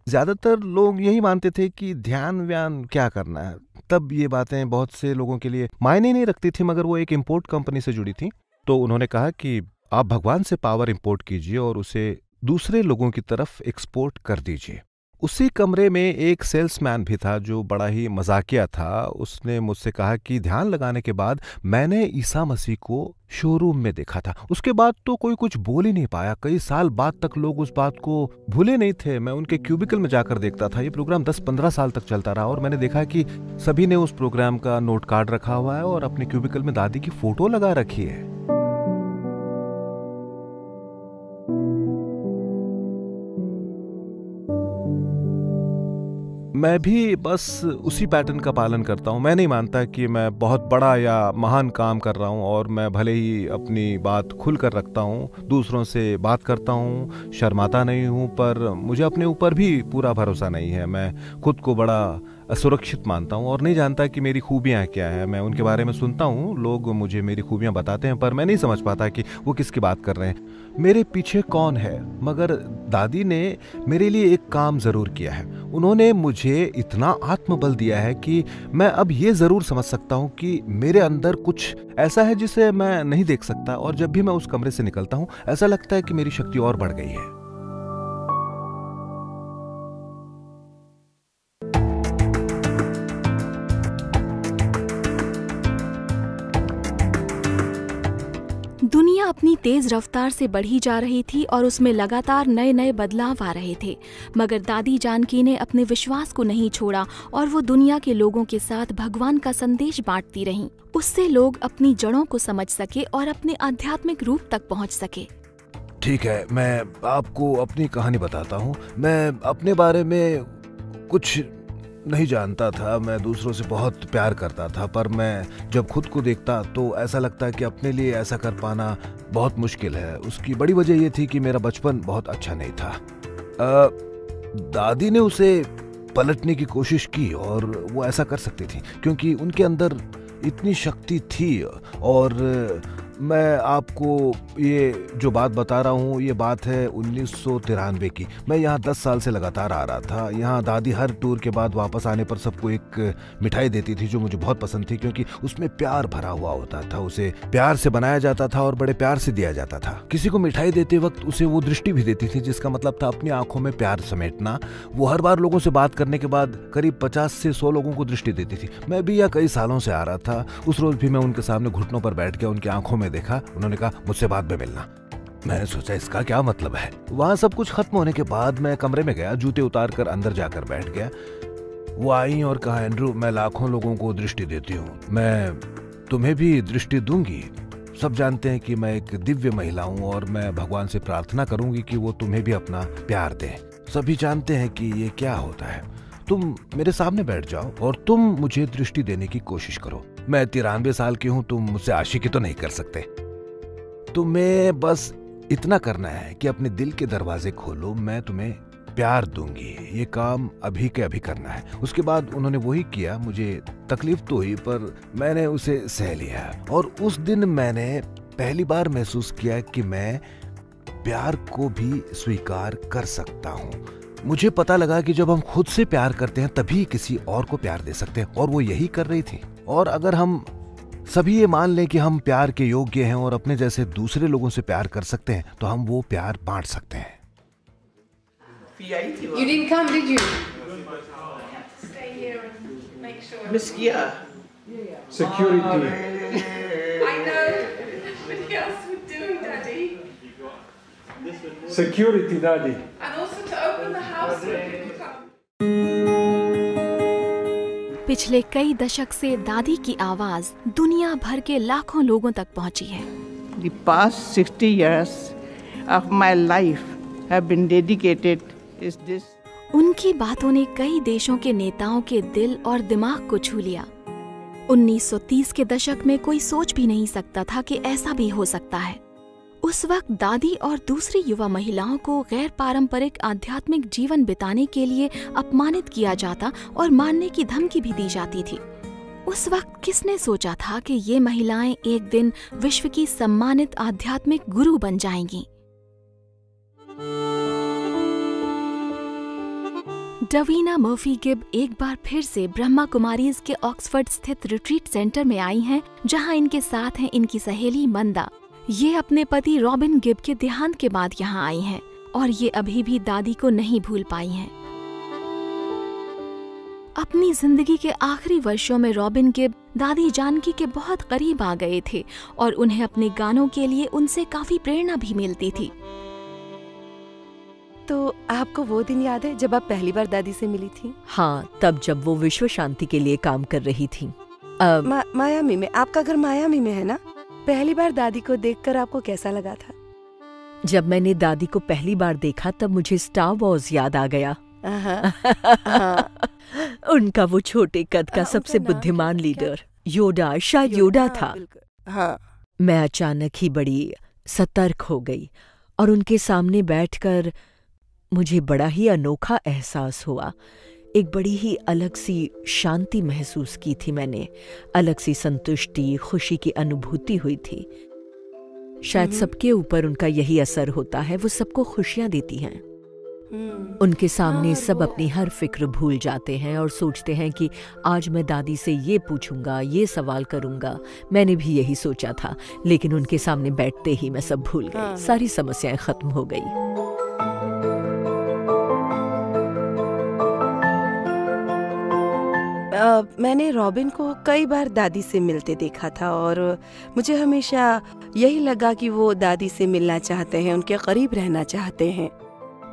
C: ज़्यादातर लोग यही मानते थे कि ध्यान व्यान क्या करना है। तब ये बातें बहुत से लोगों के लिए मायने नहीं रखती थी, मगर वो एक इम्पोर्ट कंपनी से जुड़ी थी। तो उन्होंने कहा कि आप भगवान से पावर इंपोर्ट कीजिए और उसे दूसरे लोगों की तरफ एक्सपोर्ट कर दीजिए। उसी कमरे में एक सेल्समैन भी था जो बड़ा ही मजाकिया था। उसने मुझसे कहा कि ध्यान लगाने के बाद मैंने ईसा मसीह को शोरूम में देखा था। उसके बाद तो कोई कुछ बोल ही नहीं पाया। कई साल बाद तक लोग उस बात को भूले नहीं थे। मैं उनके क्यूबिकल में जाकर देखता था। ये प्रोग्राम 10-15 साल तक चलता रहा और मैंने देखा कि सभी ने उस प्रोग्राम का नोट कार्ड रखा हुआ है और अपने क्यूबिकल में दादी की फोटो लगा रखी है। मैं भी बस उसी पैटर्न का पालन करता हूँ। मैं नहीं मानता कि मैं बहुत बड़ा या महान काम कर रहा हूँ और मैं भले ही अपनी बात खुल कर रखता हूँ, दूसरों से बात करता हूँ, शर्माता नहीं हूँ, पर मुझे अपने ऊपर भी पूरा भरोसा नहीं है। मैं खुद को बड़ा असुरक्षित मानता हूँ और नहीं जानता कि मेरी खूबियाँ क्या है। मैं उनके बारे में सुनता हूँ, लोग मुझे मेरी खूबियाँ बताते हैं, पर मैं नहीं समझ पाता कि वो किसकी बात कर रहे हैं, मेरे पीछे कौन है। मगर दादी ने मेरे लिए एक काम ज़रूर किया है। उन्होंने मुझे इतना आत्मबल दिया है कि मैं अब ये ज़रूर समझ सकता हूँ कि मेरे अंदर कुछ ऐसा है जिसे मैं नहीं देख सकता, और जब भी मैं उस कमरे से निकलता हूँ ऐसा लगता है कि मेरी शक्ति और बढ़ गई है।
E: दुनिया अपनी तेज रफ्तार से बढ़ी जा रही थी और उसमें लगातार नए नए बदलाव आ रहे थे, मगर दादी जानकी ने अपने विश्वास को नहीं छोड़ा और वो दुनिया के लोगों के साथ भगवान का संदेश बांटती रहीं। उससे लोग अपनी जड़ों को समझ सके और अपने आध्यात्मिक रूप तक पहुंच सके।
C: ठीक है, मैं आपको अपनी कहानी बताता हूँ। मैं अपने बारे में कुछ नहीं जानता था। मैं दूसरों से बहुत प्यार करता था, पर मैं जब खुद को देखता तो ऐसा लगता कि अपने लिए ऐसा कर पाना बहुत मुश्किल है। उसकी बड़ी वजह यह थी कि मेरा बचपन बहुत अच्छा नहीं था। दादी ने उसे पलटने की कोशिश की और वो ऐसा कर सकती थी क्योंकि उनके अंदर इतनी शक्ति थी। और मैं आपको ये जो बात बता रहा हूँ, ये बात है 1993 की। मैं यहाँ 10 साल से लगातार आ रहा था। यहाँ दादी हर टूर के बाद वापस आने पर सबको एक मिठाई देती थी जो मुझे बहुत पसंद थी, क्योंकि उसमें प्यार भरा हुआ होता था। उसे प्यार से बनाया जाता था और बड़े प्यार से दिया जाता था। किसी को मिठाई देते वक्त उसे वो दृष्टि भी देती थी, जिसका मतलब था अपनी आंखों में प्यार समेटना। वो हर बार लोगों से बात करने के बाद करीब 50 से 100 लोगों को दृष्टि देती थी। मैं भी यहाँ कई सालों से आ रहा था। उस रोज भी मैं उनके सामने घुटनों पर बैठ गया, उनकी आंखों में देखा। उन्होंने कहा मुझसे बाद में मिलना। मैंने सोचा इसका क्या मतलब है। वहां सब कुछ खत्म होने के बाद मैं कमरे में गया, जूते उतार कर अंदर जाकर बैठ गया। वो आई और कहा, एंड्रू, मैं लाखों लोगों को दृष्टि देती हूँ, मैं तुम्हें भी दृष्टि दूंगी। सब जानते हैं कि मैं एक दिव्य महिला हूँ और मैं भगवान से प्रार्थना करूंगी कि वो तुम्हें भी अपना प्यार दे। सभी जानते हैं कि ये क्या होता है। तुम मेरे सामने बैठ जाओ और तुम मुझे दृष्टि देने की कोशिश करो। मैं 93 साल की हूँ, तुम मुझसे आशिकी तो नहीं कर सकते। तुम्हें बस इतना करना है कि अपने दिल के दरवाजे खोलो, मैं तुम्हें प्यार दूंगी, ये काम अभी के अभी करना है। उसके बाद उन्होंने वही किया। मुझे तकलीफ तो हुई पर मैंने उसे सह लिया और उस दिन मैंने पहली बार महसूस किया कि मैं प्यार को भी स्वीकार कर सकता हूँ। मुझे पता लगा कि जब हम खुद से प्यार करते हैं तभी किसी और को प्यार दे सकते हैं, और वो यही कर रही थी। और अगर हम सभी ये मान लें कि हम प्यार के योग्य हैं और अपने जैसे दूसरे लोगों से प्यार कर सकते हैं तो हम वो प्यार बांट सकते हैं।
H: You didn't come, did you?
I: Stay here and make sure.
F: Miss Kia.
I: I
F: Security.
I: know. What else would do, Daddy?
F: Security, Daddy.
I: And also to open the house so people come.
E: पिछले कई दशक से दादी की आवाज दुनिया भर के लाखों लोगों तक पहुंची है।
D: The past 60 years of my life have been dedicated is this.
E: उनकी बातों ने कई देशों के नेताओं के दिल और दिमाग को छू लिया। 1930 के दशक में कोई सोच भी नहीं सकता था कि ऐसा भी हो सकता है। उस वक्त दादी और दूसरी युवा महिलाओं को गैर पारंपरिक आध्यात्मिक जीवन बिताने के लिए अपमानित किया जाता और मारने की धमकी भी दी जाती थी। उस वक्त किसने सोचा था कि ये महिलाएं एक दिन विश्व की सम्मानित आध्यात्मिक गुरु बन जाएंगी। डवीना मर्फी गिब एक बार फिर से ब्रह्मा कुमारीज के ऑक्सफोर्ड स्थित रिट्रीट सेंटर में आई हैं, जहां इनके साथ हैं इनकी सहेली मंदा। ये अपने पति रॉबिन गिब के देहांत के बाद यहाँ आई हैं और ये अभी भी दादी को नहीं भूल पाई हैं। अपनी जिंदगी के आखिरी वर्षों में रॉबिन गिब दादी जानकी के बहुत करीब आ गए थे और उन्हें अपने गानों के लिए उनसे काफी प्रेरणा भी मिलती थी।
B: तो आपको वो दिन याद है जब आप पहली बार दादी से मिली थी?
J: हाँ, तब जब वो विश्व शांति के लिए काम कर रही थी।
B: मायामी में। आपका घर मायामी में है ना? पहली बार दादी को देखकर आपको कैसा लगा था?
J: जब मैंने दादी को पहली बार देखा तब मुझे स्टार वॉर्स याद आ गया। उनका वो छोटे कद का सबसे बुद्धिमान लीडर योडा, शायद योडा था। मैं अचानक ही बड़ी सतर्क हो गई और उनके सामने बैठकर मुझे बड़ा ही अनोखा एहसास हुआ। एक बड़ी ही अलग सी शांति महसूस की थी मैंने, अलग सी संतुष्टि, खुशी की अनुभूति हुई थी। शायद सबके ऊपर उनका यही असर होता है, वो सबको खुशियां देती हैं। उनके सामने सब अपनी हर फिक्र भूल जाते हैं और सोचते हैं कि आज मैं दादी से ये पूछूंगा, ये सवाल करूंगा। मैंने भी यही सोचा था, लेकिन उनके सामने बैठते ही मैं सब भूल गई। सारी समस्याएं खत्म हो गई।
B: मैंने रॉबिन को कई बार दादी से मिलते देखा था और मुझे हमेशा यही लगा कि वो दादी से मिलना चाहते हैं, उनके करीब रहना चाहते हैं।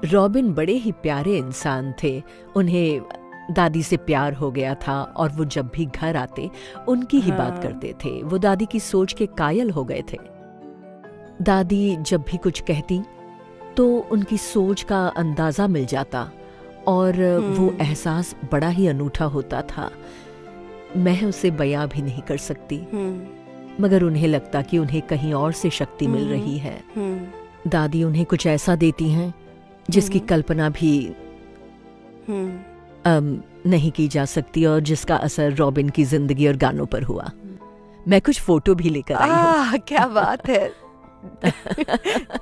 J: रॉबिन बड़े ही प्यारे इंसान थे। उन्हें दादी से प्यार हो गया था और वो जब भी घर आते उनकी ही बात करते थे। वो दादी की सोच के कायल हो गए थे। दादी जब भी कुछ कहती तो उनकी सोच का अंदाजा मिल जाता और वो एहसास बड़ा ही अनूठा होता था। मैं उसे बयां भी नहीं कर सकती, मगर उन्हें लगता कि उन्हें कहीं और से शक्ति मिल रही है। दादी उन्हें कुछ ऐसा देती हैं जिसकी कल्पना भी नहीं की जा सकती और जिसका असर रॉबिन की जिंदगी और गानों पर हुआ। मैं कुछ फोटो भी लेकर आई हूँ।
B: क्या बात है।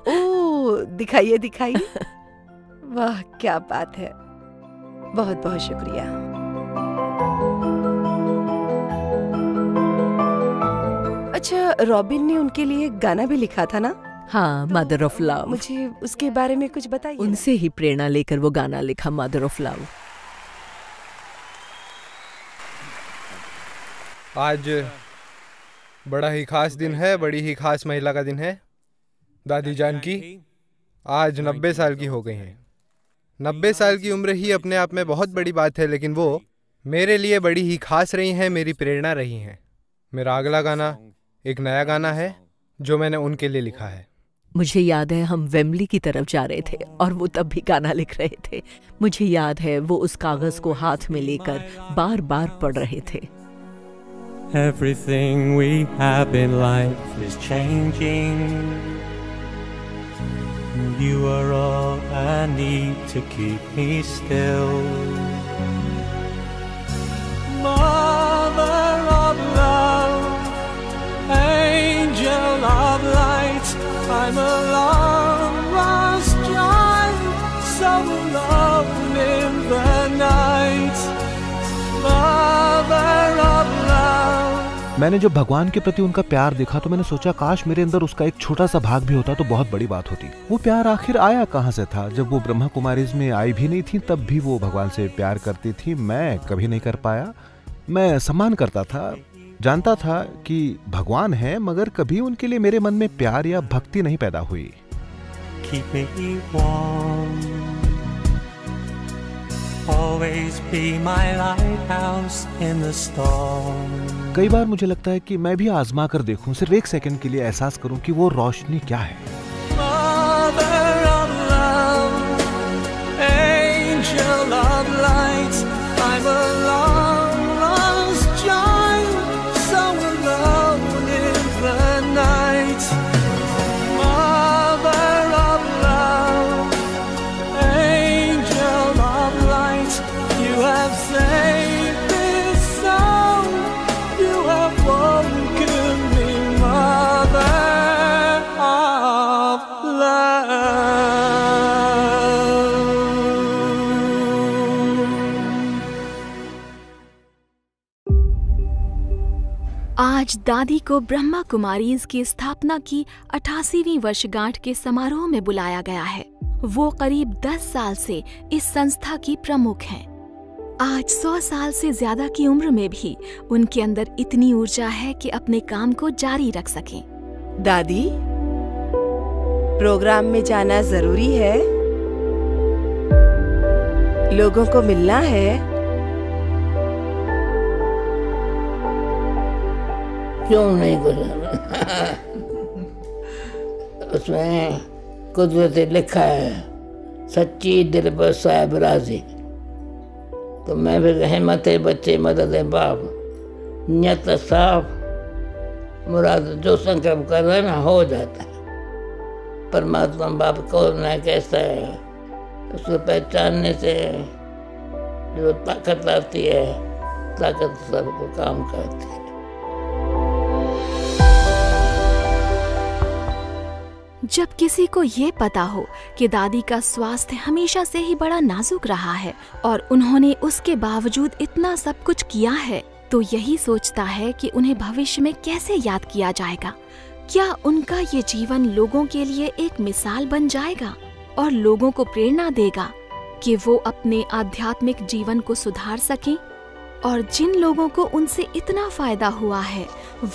B: ओह, दिखाइए दिखाइए। वाह, क्या बात है। बहुत बहुत शुक्रिया। अच्छा, रॉबिन ने उनके लिए गाना भी लिखा था ना?
J: हाँ, मदर ऑफ लव।
B: मुझे उसके बारे में कुछ बताइए।
J: उनसे ही प्रेरणा लेकर वो गाना लिखा, मदर ऑफ लव।
K: आज बड़ा ही खास दिन है, बड़ी ही खास महिला का दिन है। दादी जानकी आज 90 साल की हो गई हैं। 90 साल की उम्र ही अपने आप में बहुत बड़ी बात है, लेकिन वो मेरे लिए बड़ी ही खास रही हैं, मेरी प्रेरणा रही हैं। मेरा अगला गाना एक नया गाना है जो मैंने उनके लिए लिखा है।
J: मुझे याद है हम वेम्बली की तरफ जा रहे थे और वो तब भी गाना लिख रहे थे। मुझे याद है वो उस कागज को हाथ में लेकर बार बार पढ़ रहे थे।
L: Everything we have in life is changing. You are all I need to keep me still. Mother of love, angel of light, I'm a long lost child, so alone in the night. Mother of love.
C: मैंने जब भगवान के प्रति उनका प्यार देखा तो मैंने सोचा काश मेरे अंदर उसका एक छोटा सा भाग भी होता तो बहुत बड़ी बात होती। वो प्यार आखिर आया कहाँ से था? जब वो ब्रह्मा कुमारीज में आई भी नहीं थी तब भी वो भगवान से प्यार करती थी। मैं कभी नहीं कर पाया। मैं सम्मान करता था, जानता था कि भगवान है, मगर कभी उनके लिए मेरे मन में प्यार या भक्ति नहीं पैदा हुई।
L: Keep me warm. Always be my lighthouse in the storm.
C: कई बार मुझे लगता है कि मैं भी आजमा कर देखूं, सिर्फ एक सेकंड के लिए एहसास करूं कि वो रोशनी क्या है।
L: Mother of love, angel of light, I'm a long lost child, so alone in the night. Mother of love, angel of light, you have saved this soul, you have woken me, Mother of love.
E: आज दादी को ब्रह्मा कुमारीज की स्थापना की 88वीं वर्षगांठ के समारोह में बुलाया गया है। वो करीब 10 साल से इस संस्था की प्रमुख हैं। आज 100 साल से ज्यादा की उम्र में भी उनके अंदर इतनी ऊर्जा है कि अपने काम को जारी रख सकें।
B: दादी, प्रोग्राम में जाना जरूरी है? लोगों को मिलना है?
F: क्यों नहीं गुजारा? उसमें कुदरत लिखा है, सच्ची दिल पर साहब राजी। तो मैं भी हिम्मत बच्चे मदद बाप, नियत साफ, मुराद जो संकल्प कर रहे ना हो जाता है। परमात्मा बाप कौन है, कैसा है, उसको पहचानने से जो ताकत आती है, ताकत सबको काम करती है।
E: जब किसी को ये पता हो कि दादी का स्वास्थ्य हमेशा से ही बड़ा नाजुक रहा है और उन्होंने उसके बावजूद इतना सब कुछ किया है, तो यही सोचता है कि उन्हें भविष्य में कैसे याद किया जाएगा। क्या उनका ये जीवन लोगों के लिए एक मिसाल बन जाएगा और लोगों को प्रेरणा देगा कि वो अपने आध्यात्मिक जीवन को सुधार सकें? और जिन लोगों को उनसे इतना फायदा हुआ है,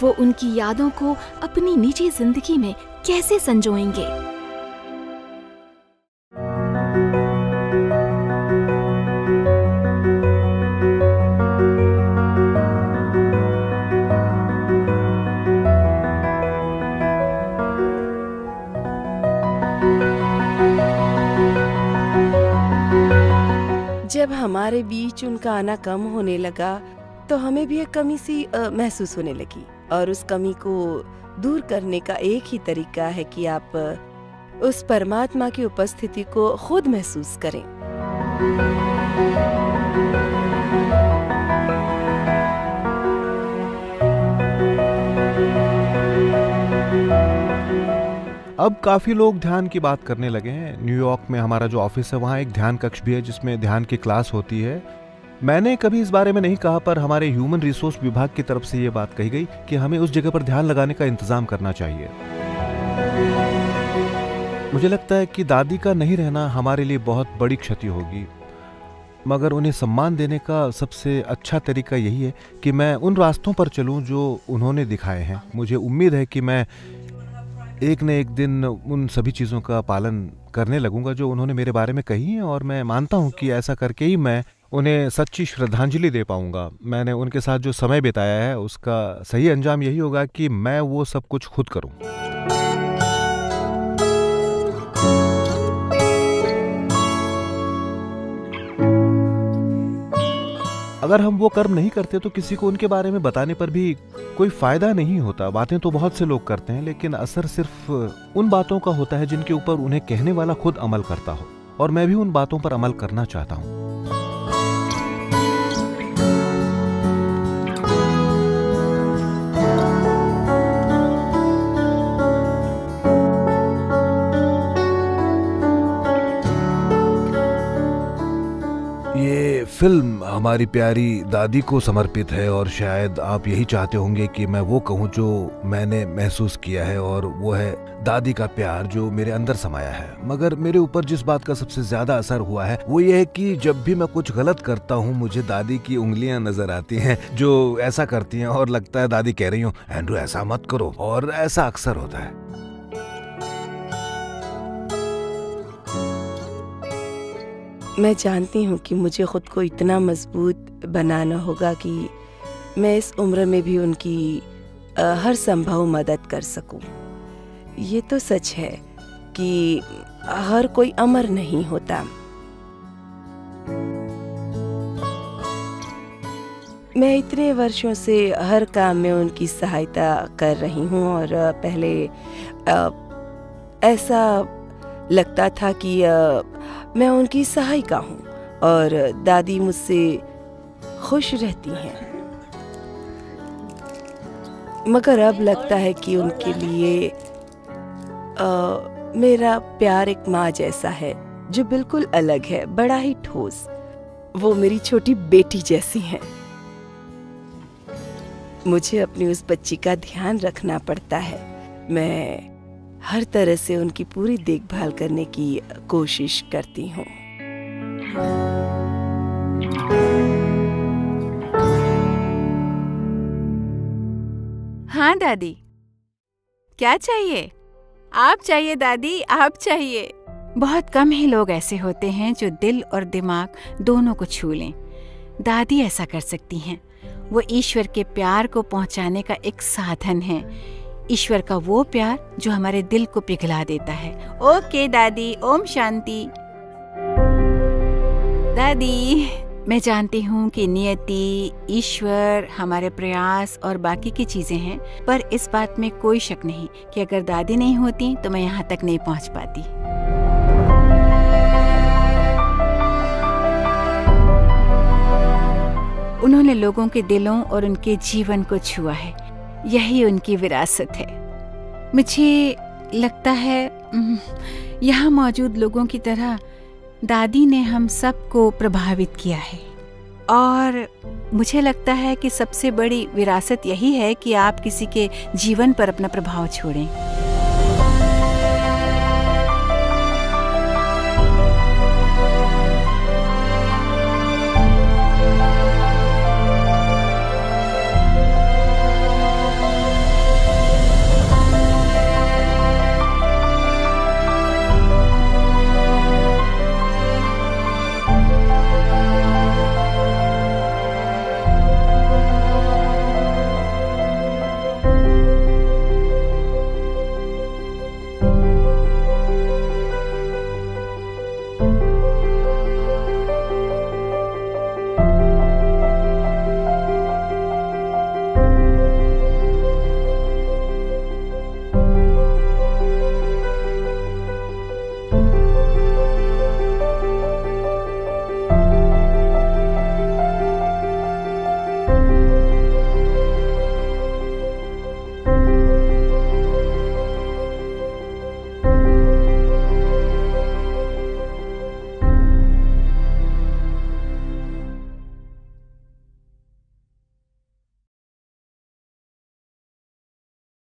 E: वो उनकी यादों को अपनी निजी जिंदगी में कैसे संजोएंगे?
B: जब हमारे बीच उनका आना कम होने लगा तो हमें भी एक कमी सी महसूस होने लगी, और उस कमी को दूर करने का एक ही तरीका है कि आप उस परमात्मा की उपस्थिति को खुद महसूस करें।
C: अब काफी लोग ध्यान की बात करने लगे हैं। न्यूयॉर्क में हमारा जो ऑफिस है वहाँ एक ध्यान कक्ष भी है जिसमें ध्यान की क्लास होती है। मैंने कभी इस बारे में नहीं कहा, पर हमारे ह्यूमन रिसोर्स विभाग की तरफ से ये बात कही गई कि हमें उस जगह पर ध्यान लगाने का इंतजाम करना चाहिए। मुझे लगता है कि दादी का नहीं रहना हमारे लिए बहुत बड़ी क्षति होगी, मगर उन्हें सम्मान देने का सबसे अच्छा तरीका यही है कि मैं उन रास्तों पर चलूं जो उन्होंने दिखाए हैं। मुझे उम्मीद है कि मैं एक न एक दिन उन सभी चीज़ों का पालन करने लगूंगा जो उन्होंने मेरे बारे में कही हैं, और मैं मानता हूं कि ऐसा करके ही मैं उन्हें सच्ची श्रद्धांजलि दे पाऊंगा। मैंने उनके साथ जो समय बिताया है उसका सही अंजाम यही होगा कि मैं वो सब कुछ खुद करूं। अगर हम वो कर्म नहीं करते तो किसी को उनके बारे में बताने पर भी कोई फायदा नहीं होता। बातें तो बहुत से लोग करते हैं, लेकिन असर सिर्फ उन बातों का होता है जिनके ऊपर उन्हें कहने वाला खुद अमल करता हो। और मैं भी उन बातों पर अमल करना चाहता हूँ। ये फिल्म हमारी प्यारी दादी को समर्पित है और शायद आप यही चाहते होंगे कि मैं वो कहूँ जो मैंने महसूस किया है, और वो है दादी का प्यार जो मेरे अंदर समाया है। मगर मेरे ऊपर जिस बात का सबसे ज्यादा असर हुआ है वो ये है कि जब भी मैं कुछ गलत करता हूँ मुझे दादी की उंगलियां नजर आती हैं जो ऐसा करती हैं, और लगता है दादी कह रही हूँ एंड्रू ऐसा मत करो, और ऐसा अक्सर होता है।
B: मैं जानती हूँ कि मुझे खुद को इतना मजबूत बनाना होगा कि मैं इस उम्र में भी उनकी हर संभव मदद कर सकूं। ये तो सच है कि हर कोई अमर नहीं होता। मैं इतने वर्षों से हर काम में उनकी सहायता कर रही हूँ, और पहले ऐसा लगता था कि मैं उनकी सहायिका हूँ और दादी मुझसे खुश रहती हैं। मगर अब लगता है कि उनके लिए मेरा प्यार एक माँ जैसा है जो बिल्कुल अलग है, बड़ा ही ठोस। वो मेरी छोटी बेटी जैसी हैं। मुझे अपनी उस बच्ची का ध्यान रखना पड़ता है। मैं हर तरह से उनकी पूरी देखभाल करने की कोशिश करती हूँ।
A: हाँ दादी, क्या चाहिए? आप चाहिए दादी, आप चाहिए। बहुत कम ही लोग ऐसे होते हैं जो दिल और दिमाग दोनों को छू लें। दादी ऐसा कर सकती हैं। वो ईश्वर के प्यार को पहुंचाने का एक साधन है। ईश्वर का वो प्यार जो हमारे दिल को पिघला देता है। ओके दादी, ओम शांति। दादी, मैं जानती हूँ कि नियति, ईश्वर, हमारे प्रयास और बाकी की चीजें हैं, पर इस बात में कोई शक नहीं कि अगर दादी नहीं होती तो मैं यहाँ तक नहीं पहुँच पाती। उन्होंने लोगों के दिलों और उनके जीवन को छुआ है। यही उनकी विरासत है। मुझे लगता है यहाँ मौजूद लोगों की तरह दादी ने हम सबको प्रभावित किया है, और मुझे लगता है कि सबसे बड़ी विरासत यही है कि आप किसी के जीवन पर अपना प्रभाव छोड़ें।